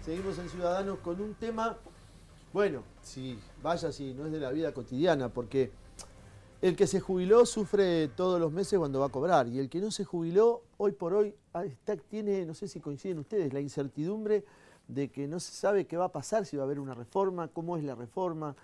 Seguimos en Ciudadanos con un tema, bueno, si no es de la vida cotidiana, porque el que se jubiló sufre todos los meses cuando va a cobrar, y el que no se jubiló, hoy por hoy, tiene, no sé si coinciden ustedes, la incertidumbre de que no se sabe qué va a pasar, si va a haber una reforma, cómo es la reforma,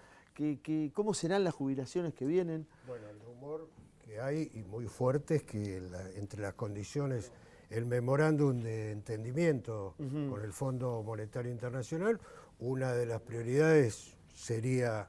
cómo serán las jubilaciones que vienen. Bueno, el rumor que hay, y muy fuerte, es que entre las condiciones, el memorándum de entendimiento con el Fondo Monetario Internacional, una de las prioridades sería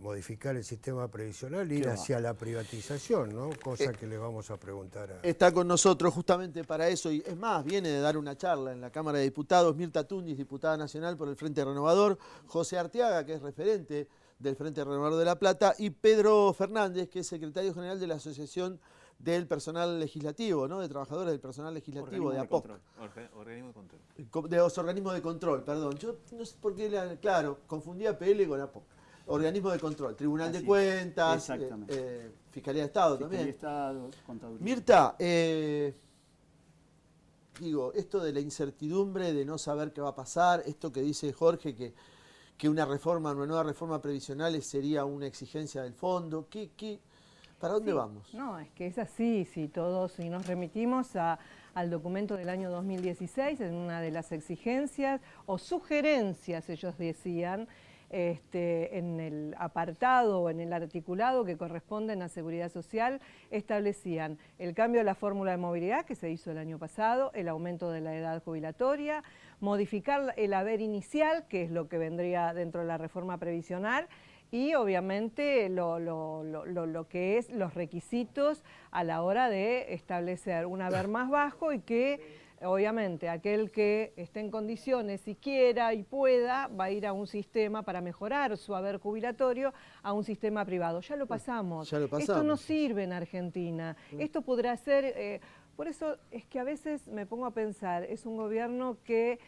modificar el sistema previsional, ir hacia la privatización, ¿no? Cosa que le vamos a preguntar a... Está con nosotros justamente para eso, y es más, viene de dar una charla en la Cámara de Diputados, Mirta Tundis, diputada nacional por el Frente Renovador, José Arteaga, que es referente del Frente Renovador de La Plata, y Pedro Fernández, que es secretario general de la Asociación del Personal Legislativo, ¿no? De Trabajadores del Personal Legislativo, de APOC. Organismo de control. De los organismos de control, perdón. Yo no sé por qué, claro, confundía PL con APOC. Organismo de control, Tribunal de Cuentas, Fiscalía de Estado también. Fiscalía de Estado, Contaduría. Mirta, digo, esto de la incertidumbre, de no saber qué va a pasar, esto que dice Jorge, que una nueva reforma previsional sería una exigencia del fondo, ¿para dónde vamos? No, es que es así, si nos remitimos al documento del año 2016, en una de las exigencias o sugerencias, ellos decían, en el apartado o en el articulado que corresponden a Seguridad Social, establecían el cambio de la fórmula de movilidad que se hizo el año pasado, el aumento de la edad jubilatoria, modificar el haber inicial, que es lo que vendría dentro de la reforma previsional, y obviamente lo que es los requisitos a la hora de establecer un haber más bajo y que obviamente aquel que esté en condiciones y quiera y pueda va a ir a un sistema para mejorar su haber jubilatorio a un sistema privado. Ya lo pasamos. Esto no sirve en Argentina. Esto podrá ser... por eso es que a veces me pongo a pensar, es un gobierno que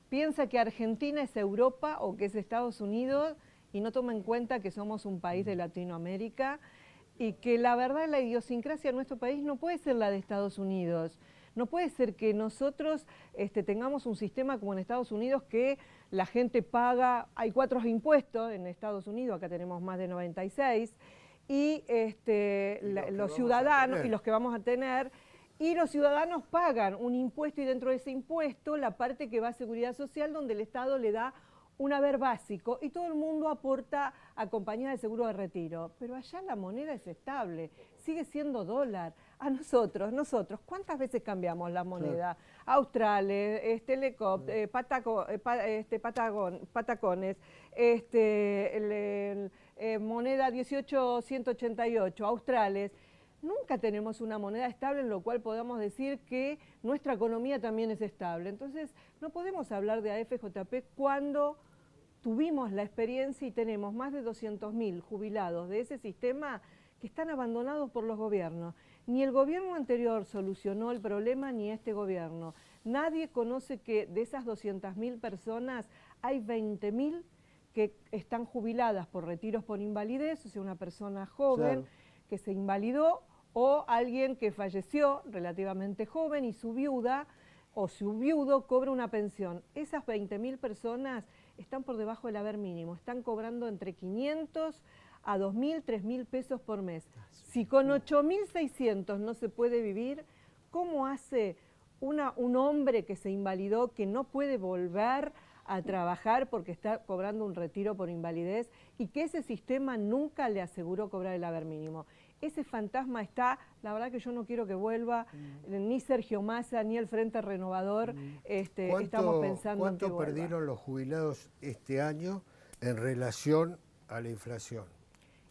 piensa que Argentina es Europa o que es Estados Unidos y no toma en cuenta que somos un país de Latinoamérica y que la verdad la idiosincrasia de nuestro país no puede ser la de Estados Unidos. No puede ser que nosotros tengamos un sistema como en Estados Unidos que la gente paga, hay 4 impuestos en Estados Unidos, acá tenemos más de 96, y los ciudadanos, y los que vamos a tener, y los ciudadanos pagan un impuesto y dentro de ese impuesto la parte que va a Seguridad Social donde el Estado le da un haber básico y todo el mundo aporta a compañías de seguro de retiro. Pero allá la moneda es estable, sigue siendo dólar. A nosotros, ¿cuántas veces cambiamos la moneda? Claro. Australes, Telecop, Patacones, moneda 18188, Australes. Nunca tenemos una moneda estable en lo cual podamos decir que nuestra economía también es estable. Entonces, no podemos hablar de AFJP cuando tuvimos la experiencia y tenemos más de 200.000 jubilados de ese sistema que están abandonados por los gobiernos. Ni el gobierno anterior solucionó el problema, ni este gobierno. Nadie conoce que de esas 200.000 personas hay 20.000 que están jubiladas por retiros por invalidez, o sea, una persona joven que se invalidó o alguien que falleció relativamente joven y su viuda o su viudo cobra una pensión. Esas 20.000 personas están por debajo del haber mínimo, están cobrando entre 500 a 2.000, 3.000 pesos por mes. Si con 8.600 no se puede vivir, ¿cómo hace un hombre que se invalidó, que no puede volver a trabajar porque está cobrando un retiro por invalidez y que ese sistema nunca le aseguró cobrar el haber mínimo? Ese fantasma está, la verdad que yo no quiero que vuelva, ni Sergio Massa, ni el Frente Renovador, estamos pensando en que ¿Cuánto perdieron los jubilados este año en relación a la inflación?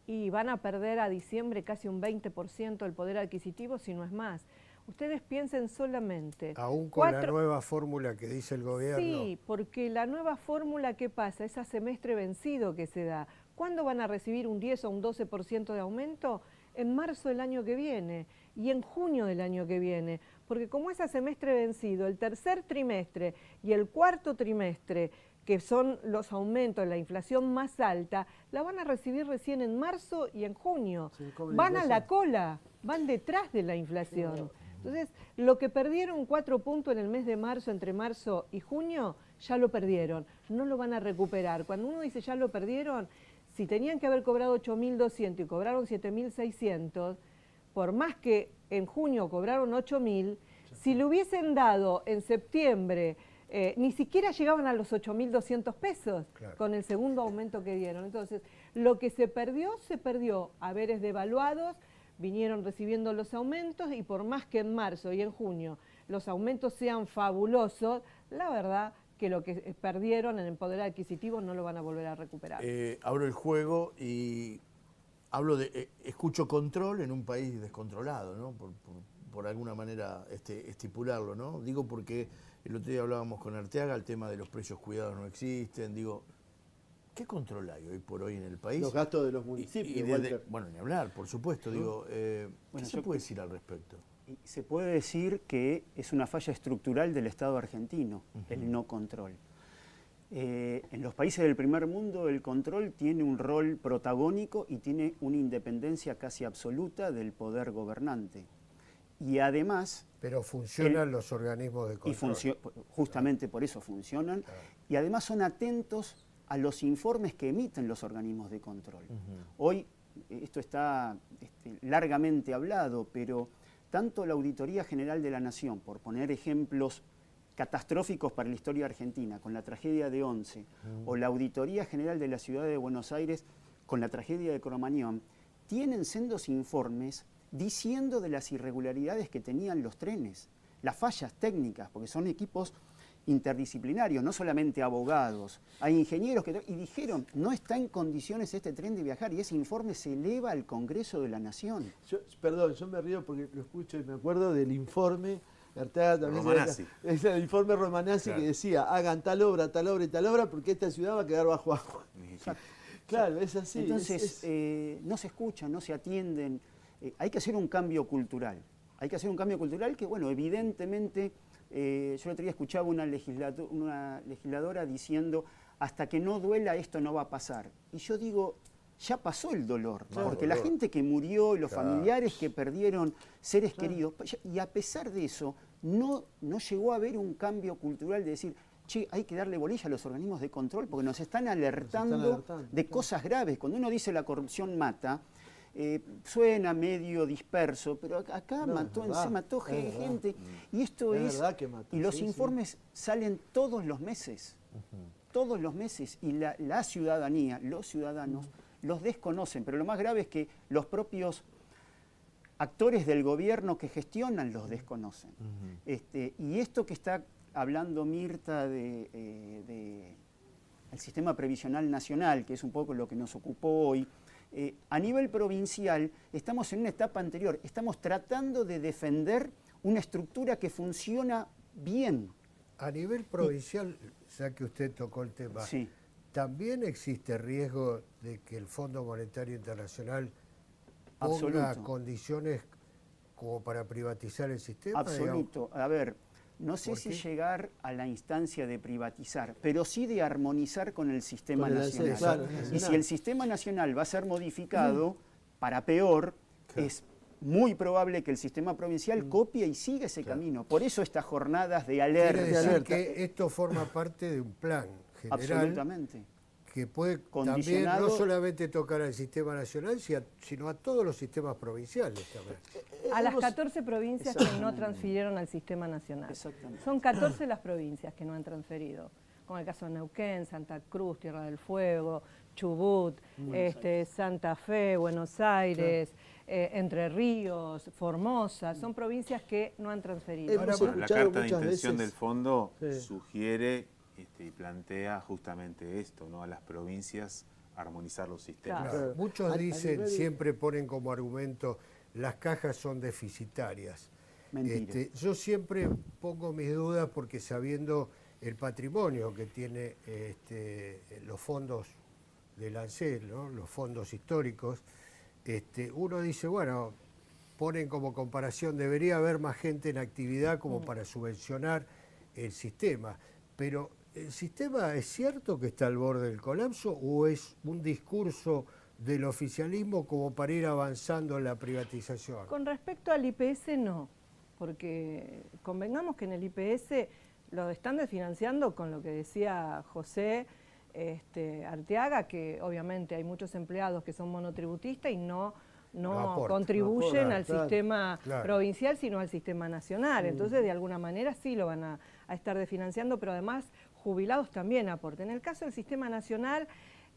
Y van a perder a diciembre casi un 20% del poder adquisitivo, si no es más. Ustedes piensen solamente... Aún con la nueva fórmula que dice el gobierno. Sí, porque la nueva fórmula, ¿qué pasa? Es a semestre vencido que se da. ¿Cuándo van a recibir un 10 o un 12% de aumento? En marzo del año que viene y en junio del año que viene, porque como es a semestre vencido, el tercer trimestre y el cuarto trimestre, que son los aumentos de la inflación más alta, la van a recibir recién en marzo y en junio. Sí, van a la cola, van detrás de la inflación. Entonces, lo que perdieron 4 puntos en el mes de marzo, entre marzo y junio, ya lo perdieron, no lo van a recuperar. Cuando uno dice ya lo perdieron, si tenían que haber cobrado 8.200 y cobraron 7.600, por más que en junio cobraron 8.000, si le hubiesen dado en septiembre, ni siquiera llegaban a los 8.200 pesos con el segundo aumento que dieron. Entonces, lo que se perdió, haberes devaluados, vinieron recibiendo los aumentos y por más que en marzo y en junio los aumentos sean fabulosos, la verdad que lo que perdieron en el poder adquisitivo no lo van a volver a recuperar. Abro el juego y hablo de, escucho control en un país descontrolado, ¿no? Por alguna manera estipularlo, ¿no? Digo porque el otro día hablábamos con Arteaga, el tema de los precios cuidados no existen, digo, ¿qué control hay hoy por hoy en el país? Los gastos de los municipios. Bueno, ni hablar, por supuesto, digo, ¿qué se puede decir al respecto? Se puede decir que es una falla estructural del Estado argentino, el no control. En los países del primer mundo el control tiene un rol protagónico y tiene una independencia casi absoluta del poder gobernante. Y además... Pero funcionan los organismos de control. Justamente por eso funcionan. Claro. Y además son atentos a los informes que emiten los organismos de control. Hoy esto está largamente hablado, pero tanto la Auditoría General de la Nación, por poner ejemplos catastróficos para la historia argentina, con la tragedia de Once, o la Auditoría General de la Ciudad de Buenos Aires, con la tragedia de Cromañón, tienen sendos informes diciendo de las irregularidades que tenían los trenes, las fallas técnicas, porque son equipos interdisciplinarios, no solamente abogados, hay ingenieros y dijeron, no está en condiciones este tren de viajar, y ese informe se eleva al Congreso de la Nación. Perdón, yo me río porque lo escucho y me acuerdo del informe Arteaga también. Romanazzi. Es el informe Romanazzi, claro, que decía, hagan tal obra y tal obra, porque esta ciudad va a quedar bajo agua. Exacto. Claro, es así. Entonces, no se escuchan, no se atienden. Hay que hacer un cambio cultural. Hay que hacer un cambio cultural que, bueno, evidentemente, yo el otro día escuchaba una legisladora diciendo, hasta que no duela esto no va a pasar. Y yo digo, ya pasó el dolor, porque la gente que murió y los familiares que perdieron seres queridos, y a pesar de eso, no llegó a haber un cambio cultural de decir, che, hay que darle bolilla a los organismos de control porque nos están alertando de cosas graves. Cuando uno dice la corrupción mata, suena medio disperso, pero acá se mató gente. Y esto es y los informes salen todos los meses. Todos los meses. Y la ciudadanía, los ciudadanos, los desconocen. Pero lo más grave es que los propios actores del gobierno que gestionan los desconocen. Y esto que está hablando Mirta del sistema previsional nacional, que es un poco lo que nos ocupó hoy, a nivel provincial estamos en una etapa anterior, estamos tratando de defender una estructura que funciona bien. A nivel provincial, ya que usted tocó el tema, ¿también existe riesgo de que el Fondo Monetario Internacional ponga condiciones como para privatizar el sistema? Absoluto. Digamos? A ver, no sé si llegar a la instancia de privatizar, pero sí de armonizar con el sistema nacional. Claro, y si el sistema nacional va a ser modificado para peor, es muy probable que el sistema provincial copie y siga ese camino. Por eso estas jornadas de alerta. Quiere decir que esto forma parte de un plan general. Absolutamente. Que puede también no solamente tocar al sistema nacional, sino a todos los sistemas provinciales también. A las 14 provincias que no transfirieron al sistema nacional. Son 14 las provincias que no han transferido, como el caso de Neuquén, Santa Cruz, Tierra del Fuego, Chubut, Santa Fe, Buenos Aires, Entre Ríos, Formosa, son provincias que no han transferido. La carta de intención del fondo sugiere y plantea justamente esto, ¿no? A las provincias armonizar los sistemas. Claro. Muchos dicen, siempre ponen como argumento, las cajas son deficitarias. Yo siempre pongo mis dudas porque sabiendo el patrimonio que tiene los fondos del ANSES, ¿no? Los fondos históricos, uno dice, bueno, ponen como comparación, debería haber más gente en actividad como para subvencionar el sistema, pero ¿el sistema es cierto que está al borde del colapso o es un discurso del oficialismo como para ir avanzando en la privatización? Con respecto al IPS, no. porque convengamos que en el IPS lo están desfinanciando con lo que decía José Arteaga, que obviamente hay muchos empleados que son monotributistas y no contribuyen al sistema provincial, sino al sistema nacional. Entonces, de alguna manera sí lo van a estar desfinanciando, pero además jubilados también aportan. En el caso del sistema nacional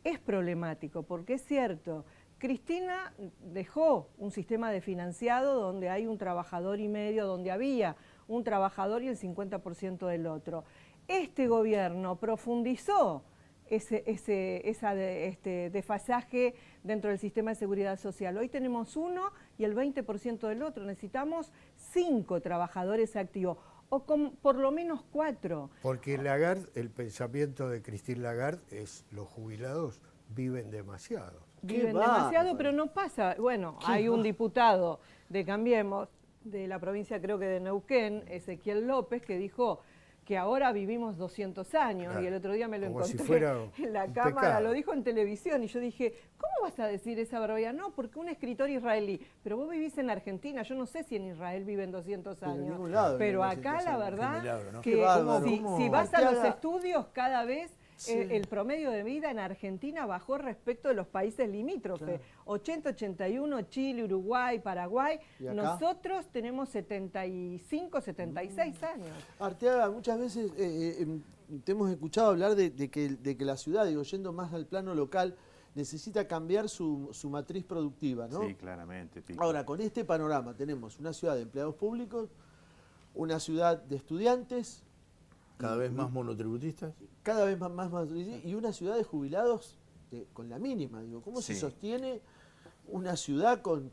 es problemático, porque es cierto, Cristina dejó un sistema desfinanciado donde hay un trabajador y medio, donde había un trabajador y el 50% del otro. Este gobierno profundizó ese desfasaje dentro del sistema de seguridad social. Hoy tenemos uno y el 20% del otro. Necesitamos 5 trabajadores activos, o por lo menos 4. Porque Lagarde, el pensamiento de Christine Lagarde es: los jubilados viven demasiado. Viven demasiado, pero no pasa. Bueno, hay un diputado de Cambiemos, de la provincia creo que de Neuquén, Ezequiel López, que dijo que ahora vivimos 200 años, claro, y el otro día me lo encontré en la cámara, lo dijo en televisión, y yo dije, ¿cómo vas a decir esa barbaridad? No, porque un escritor israelí, pero vos vivís en Argentina, yo no sé si en Israel viven 200 años, pero acá la verdad que si vas a los estudios cada vez... Sí. El promedio de vida en Argentina bajó respecto de los países limítrofes. Claro. 80, 81, Chile, Uruguay, Paraguay. Nosotros tenemos 75, 76 años. Arteaga, muchas veces te hemos escuchado hablar de que la ciudad, digo, yendo más al plano local, necesita cambiar su matriz productiva, ¿no? Sí, claramente. Pico. Ahora, con este panorama tenemos una ciudad de empleados públicos, una ciudad de estudiantes, cada vez más monotributistas. Cada vez más monotributistas, y una ciudad de jubilados con la mínima. Digo, ¿cómo se sostiene una ciudad con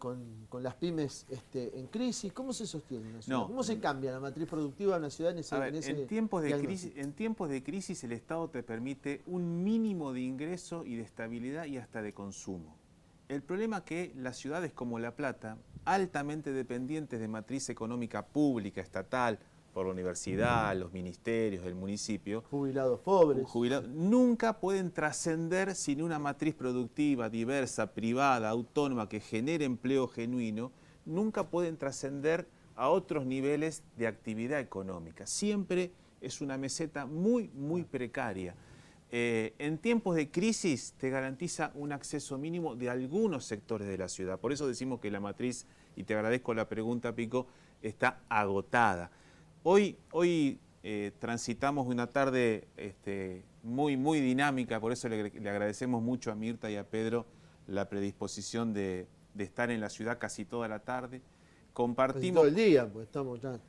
las pymes en crisis? ¿Cómo se sostiene una ciudad? ¿Cómo se cambia la matriz productiva de una ciudad en tiempos de crisis el Estado te permite un mínimo de ingreso y de estabilidad y hasta de consumo. El problema es que las ciudades como La Plata, altamente dependientes de matriz económica pública, estatal, por la universidad, los ministerios, el municipio. Jubilados pobres. Nunca pueden trascender sin una matriz productiva, diversa, privada, autónoma, que genere empleo genuino, nunca pueden trascender a otros niveles de actividad económica. Siempre es una meseta muy, muy precaria. En tiempos de crisis te garantiza un acceso mínimo de algunos sectores de la ciudad. Por eso decimos que la matriz, y te agradezco la pregunta, Pico, está agotada. Hoy transitamos una tarde muy, muy dinámica, por eso le agradecemos mucho a Mirta y a Pedro la predisposición de estar en la ciudad casi toda la tarde. Casi todo el día, pues estamos ya.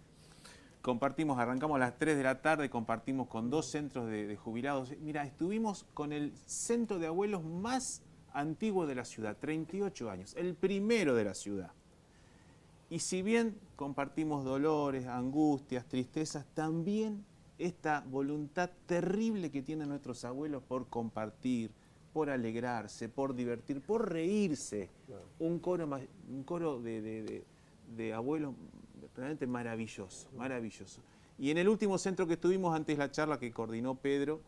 Arrancamos a las 3 de la tarde, compartimos con 2 centros de jubilados. Mira, estuvimos con el centro de abuelos más antiguo de la ciudad, 38 años, el primero de la ciudad. Y si bien compartimos dolores, angustias, tristezas, también esta voluntad terrible que tienen nuestros abuelos por compartir, por alegrarse, por divertir, por reírse. Claro. Un coro de abuelos realmente maravilloso, maravilloso. Y en el último centro que estuvimos, antes la charla que coordinó Pedro,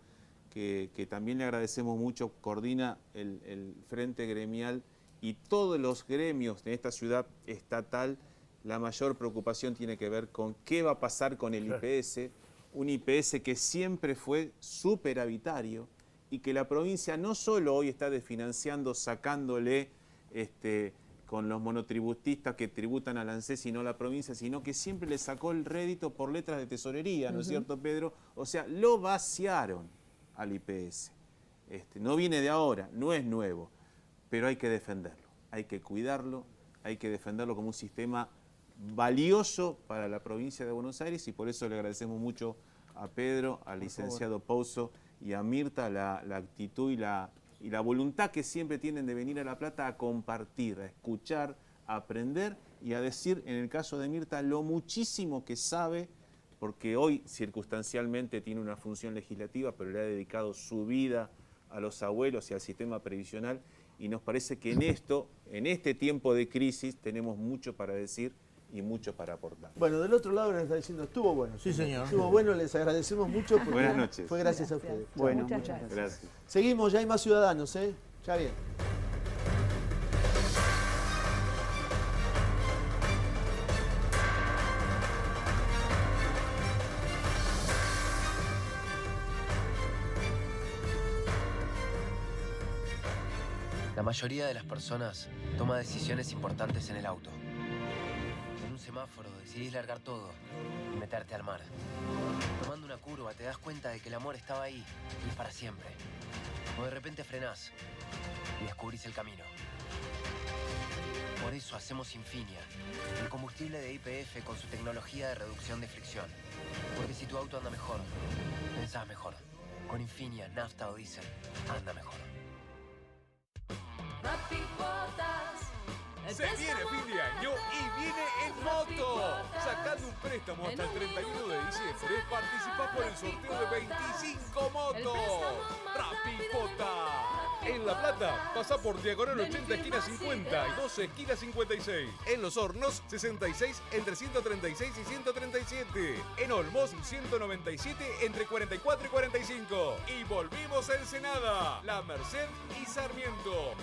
que también le agradecemos mucho, coordina el Frente Gremial y todos los gremios de esta ciudad estatal. La mayor preocupación tiene que ver con qué va a pasar con el IPS, un IPS que siempre fue superavitario y que la provincia no solo hoy está desfinanciando, sacándole con los monotributistas que tributan al ANSES, sino la provincia, sino que siempre le sacó el rédito por letras de tesorería, ¿no es cierto, Pedro? O sea, lo vaciaron al IPS. No viene de ahora, no es nuevo, pero hay que defenderlo, hay que cuidarlo, hay que defenderlo como un sistema valioso para la provincia de Buenos Aires, y por eso le agradecemos mucho a Pedro, al licenciado Pouso y a Mirta la actitud y la voluntad que siempre tienen de venir a La Plata a compartir, a escuchar, a aprender y a decir, en el caso de Mirta, lo muchísimo que sabe, porque hoy circunstancialmente tiene una función legislativa, pero le ha dedicado su vida a los abuelos y al sistema previsional, y nos parece que en este tiempo de crisis, tenemos mucho para decir y mucho para aportar. Bueno, del otro lado nos está diciendo, estuvo bueno. Sí, señor. Estuvo bueno, les agradecemos mucho. Buenas noches. Fue gracias a ustedes. Bueno, muchas gracias. Seguimos, ya hay más ciudadanos, ya bien. La mayoría de las personas toma decisiones importantes en el auto. En un semáforo decidís largar todo y meterte al mar. Tomando una curva te das cuenta de que el amor estaba ahí y es para siempre. O de repente frenás y descubrís el camino. Por eso hacemos Infinia, el combustible de YPF con su tecnología de reducción de fricción. Porque si tu auto anda mejor, pensás mejor. Con Infinia, nafta o diésel, anda mejor. Se viene fin de año y viene en moto. Sacando un préstamo hasta el 31 de diciembre, participás por el sorteo de 25 motos. Rapipota. En La Plata, pasá por Diagonal 80, esquina 50 y 12, esquina 56. En Los Hornos, 66, entre 136 y 137. En Olmos, 197, entre 44 y 45. Y volvimos a Ensenada, La Merced y Sarmiento.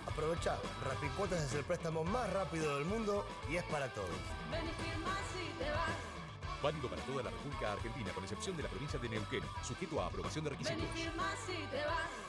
Aprovechá, Rapicuotas es el préstamo más rápido del mundo y es para todos. Ven y firma si te vas. Válido para toda la República Argentina, con excepción de la provincia de Neuquén, sujeto a aprobación de requisitos. Ven y firma si te vas.